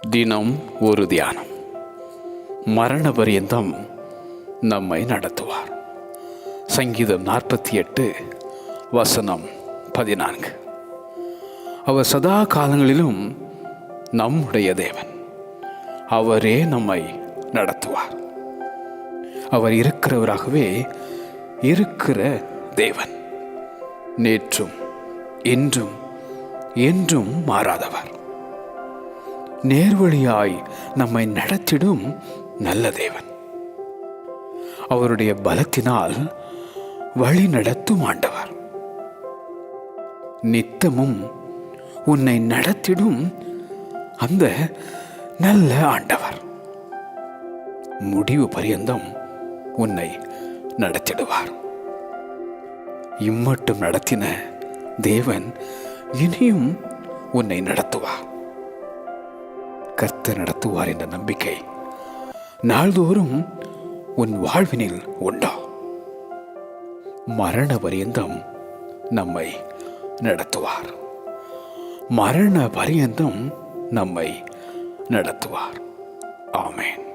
தினம் ஒரு தியானம். மரண பரியந்தம் நம்மை நடத்துவார். சங்கீதம் 48 வசனம் 14. அவர் சதா காலங்களிலும் நம்முடைய தேவன். அவரே நம்மை நடத்துவார். அவர் இருக்கிறவராகவே இருக்கிற தேவன். நேற்றும் இன்றும் என்றும் மாறாதவர். நேர்வழியாய் நம்மை நடத்திடும் நல்ல தேவன். அவருடைய பலத்தினால் வழி நடத்தும் ஆண்டவர். நித்தமும் உன்னை நடத்திடும் அந்த நல்ல ஆண்டவர் முடிவு பரியந்தம் உன்னை நடத்திடுவார். இம்மட்டும் நடத்தின தேவன் இனியும் உன்னை நடத்துவார். கர்த்தர் நடத்துவார் என்ற நம்பிக்கை நாள்தோறும் உன் வாழ்வினில் உண்டா? மரண பரியந்தம் நம்மை நடத்துவார். மரண பரியந்தம் நம்மை நடத்துவார். ஆமென்.